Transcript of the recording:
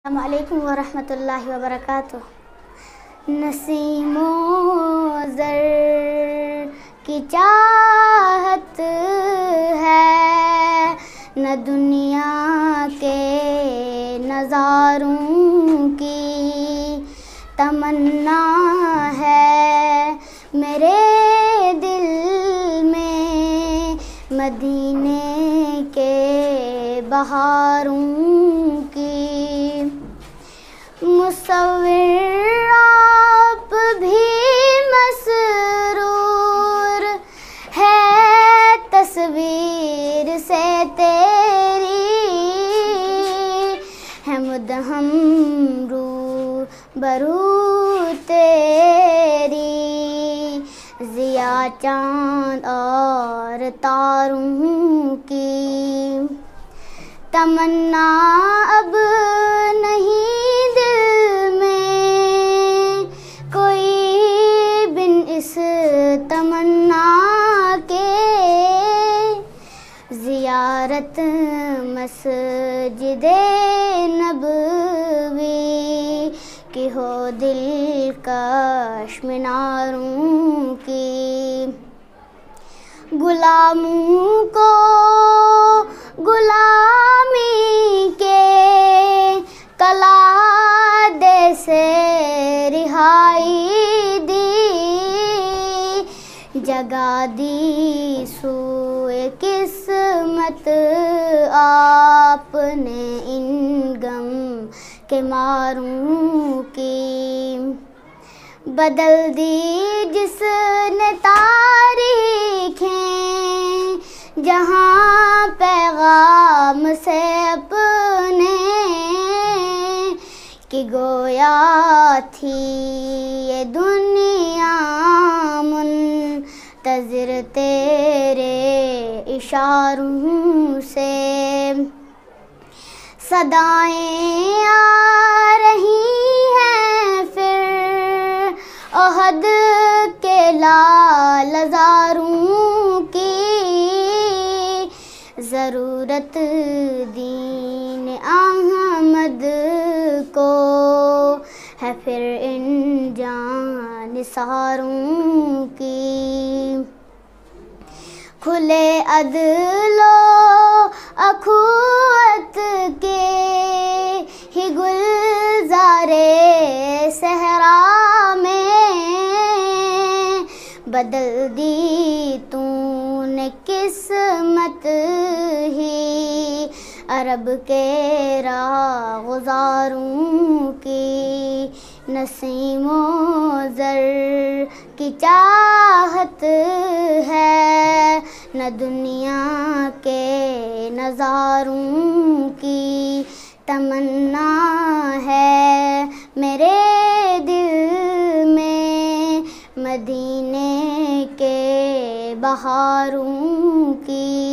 السلام علیکم ورحمۃ اللہ وبرکاتہ۔ نسیم و زر کی چاہت ہے، نہ دنیا کے نظاروں کی تمنا ہے، میرے دل میں مدینے کے بہاروں کی۔ مصور آپ بھی مسرور ہے تصویر سے تیری، ہے مدہم رو برو تیری، ضیا چاند اور تاروں کی۔ تمنا اب نہیں دل میں کوئی بن اس تمنا کے، زیارت مسجد نبوی کی ہو دلکش میناروں کی۔ غلاموں کو غلامی کے قلعے سے رہائی دی، جگہ دی سوئے قسمت آپ نے ان غم کے ماروں کی۔ بدل دی جس نے تاریخیں جہاں پیغام سے اپنے، کہ گویا تھی یہ دنیا منتظر تیرے اشاروں سے۔ صدائیں آ رہی ہیں پھر احد کے لال زاروں کی، ضرورت دین احمد کو ہے پھر ان جان نثاروں کی۔ کھلے عدل و اخوت کے ہی گلزارے صحرا میں، بدل دی تو نے قسمت ہی عرب کے راہ گزاروں کی۔ نسیم و زر کی چاہت ہے، نہ دنیا کے نظاروں کی تمنا ہے، میرے دل میں مدینے کے بہاروں کی۔